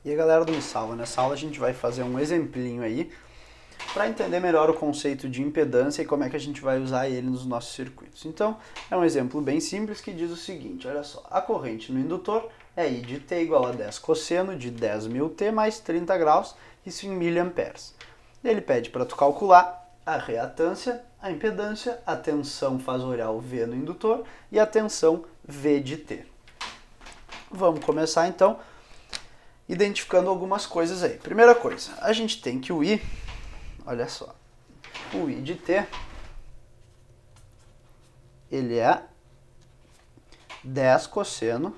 E a galera do Me Salva, nessa aula a gente vai fazer um exemplinho aí para entender melhor o conceito de impedância e como é que a gente vai usar ele nos nossos circuitos. Então, é um exemplo bem simples que diz o seguinte, olha só, a corrente no indutor é I de T igual a 10 cosseno de 10.000T mais 30 graus, isso em miliamperes. Ele pede para tu calcular a reatância, a impedância, a tensão fasorial V no indutor e a tensão V de T. Vamos começar então identificando algumas coisas aí. Primeira coisa, a gente tem que o I, olha só, o I de T, ele é 10 cosseno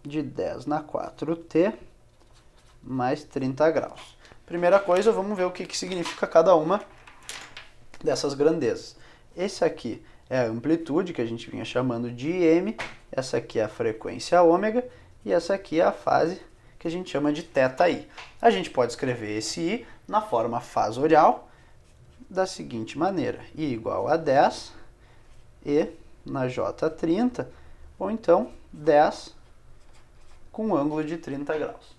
de 10 na 4T mais 30 graus. Primeira coisa, vamos ver o que significa cada uma dessas grandezas. Esse aqui é a amplitude, que a gente vinha chamando de M, essa aqui é a frequência ômega, e essa aqui é a fase que a gente chama de θi. A gente pode escrever esse I na forma fasorial da seguinte maneira, I igual a 10, E na J30, ou então 10 com um ângulo de 30 graus.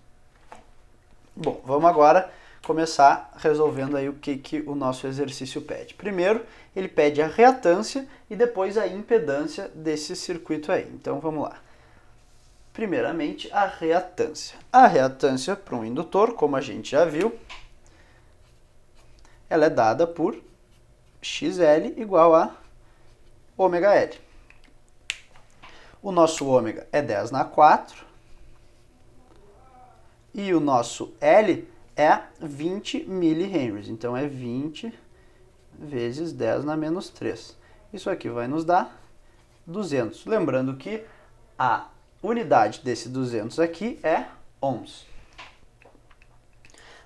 Bom, vamos agora começar resolvendo aí o que o nosso exercício pede. Primeiro, ele pede a reatância e depois a impedância desse circuito aí. Então, vamos lá. Primeiramente, a reatância. A reatância para um indutor, como a gente já viu, ela é dada por XL igual a ômega L. O nosso ômega é 10 na 4 e o nosso L é 20 mH, então é 20 vezes 10 na menos 3. Isso aqui vai nos dar 200. Lembrando que a unidade desse 200 aqui é ohms.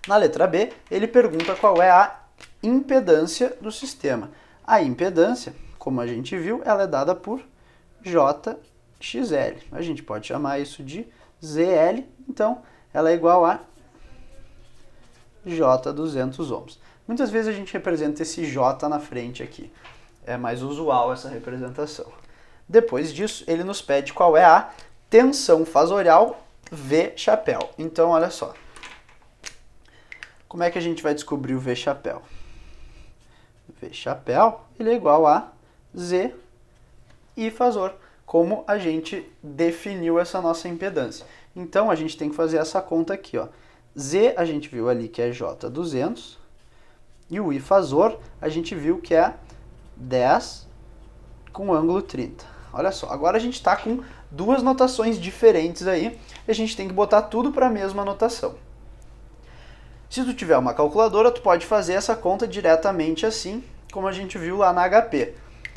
Na letra B, ele pergunta qual é a impedância do sistema. A impedância, como a gente viu, ela é dada por JXL. A gente pode chamar isso de ZL, então ela é igual a J 200 ohms. Muitas vezes a gente representa esse J na frente aqui. É mais usual essa representação. Depois disso, ele nos pede qual é a tensão fasorial V chapéu. Então, olha só. Como é que a gente vai descobrir o V chapéu? V chapéu, ele é igual a Z I fasor, como a gente definiu essa nossa impedância. Então, a gente tem que fazer essa conta aqui, ó. Z a gente viu ali que é J200 e o I fasor a gente viu que é 10 com ângulo 30. Olha só, agora a gente está com duas notações diferentes aí e a gente tem que botar tudo para a mesma notação. Se tu tiver uma calculadora, tu pode fazer essa conta diretamente assim, como a gente viu lá na HP.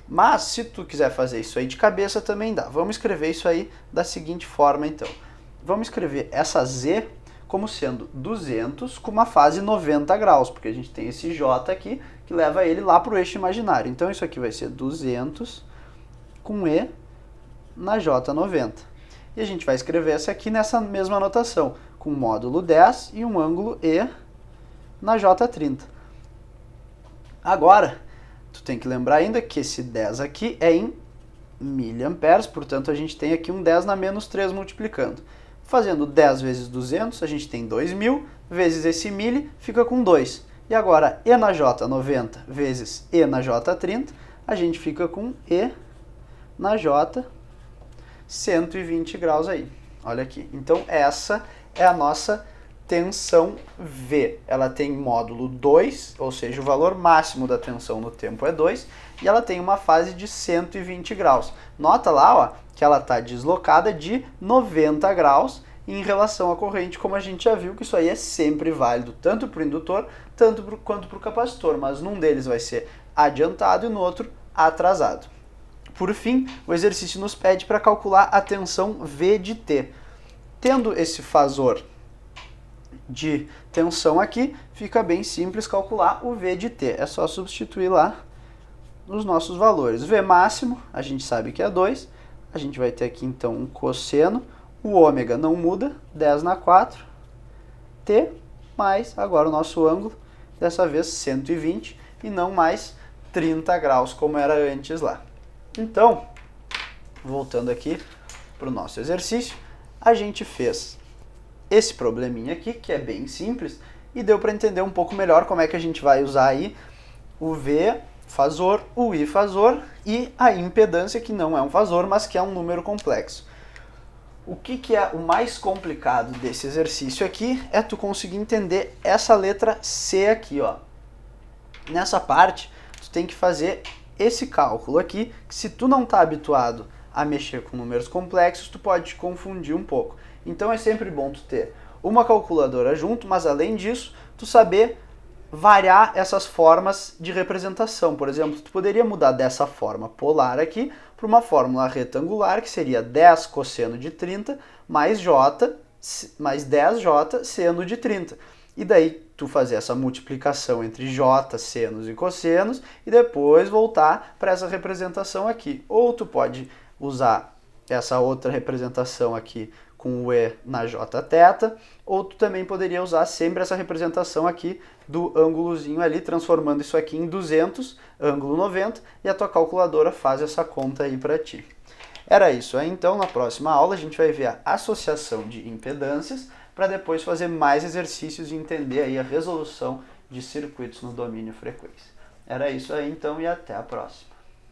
Mas se tu quiser fazer isso aí de cabeça também dá. Vamos escrever isso aí da seguinte forma então. Vamos escrever essa Z como sendo 200 com uma fase 90 graus, porque a gente tem esse J aqui que leva ele lá para o eixo imaginário. Então isso aqui vai ser 200 com E na J90. E a gente vai escrever essa aqui nessa mesma notação, com módulo 10 e um ângulo E na J30. Agora, tu tem que lembrar ainda que esse 10 aqui é em miliamperes, portanto a gente tem aqui um 10 na menos 3 multiplicando. Fazendo 10 vezes 200, a gente tem 2.000, vezes esse mili, fica com 2. E agora, E na J90 vezes E na J30, a gente fica com E na J 120 graus aí. Olha aqui. Então, essa é a nossa tensão V. Ela tem módulo 2, ou seja, o valor máximo da tensão no tempo é 2, e ela tem uma fase de 120 graus. Nota lá, ó, que ela está deslocada de 90 graus em relação à corrente, como a gente já viu que isso aí é sempre válido, tanto para o indutor quanto para o capacitor, mas num deles vai ser adiantado e no outro atrasado. Por fim, o exercício nos pede para calcular a tensão V de T. Tendo esse fasor de tensão aqui, fica bem simples calcular o V de T. É só substituir lá os nossos valores. V máximo, a gente sabe que é 2. A gente vai ter aqui então um cosseno. O ômega não muda, 10 na 4. T mais agora o nosso ângulo, dessa vez 120 e não mais 30 graus como era antes lá. Então, voltando aqui para o nosso exercício, a gente fez esse probleminha aqui, que é bem simples, e deu para entender um pouco melhor como é que a gente vai usar aí o V fazor, o I fazor e a impedância, que não é um fazor, mas que é um número complexo. O que é o mais complicado desse exercício aqui é tu conseguir entender essa letra C aqui, ó. Nessa parte, tu tem que fazer esse cálculo aqui, que se tu não está habituado a mexer com números complexos, tu pode te confundir um pouco. Então é sempre bom tu ter uma calculadora junto, mas além disso, tu saber variar essas formas de representação. Por exemplo, tu poderia mudar dessa forma polar aqui para uma fórmula retangular, que seria 10 cosseno de 30 mais j mais 10j seno de 30. E daí tu fazer essa multiplicação entre j, senos e cossenos e depois voltar para essa representação aqui. Ou tu pode usar essa outra representação aqui com o E na Jθ, ou tu também poderia usar sempre essa representação aqui do ângulozinho ali, transformando isso aqui em 200, ângulo 90, e a tua calculadora faz essa conta aí para ti. Era isso aí, então na próxima aula a gente vai ver a associação de impedâncias, para depois fazer mais exercícios e entender aí a resolução de circuitos no domínio frequência. Era isso aí então e até a próxima.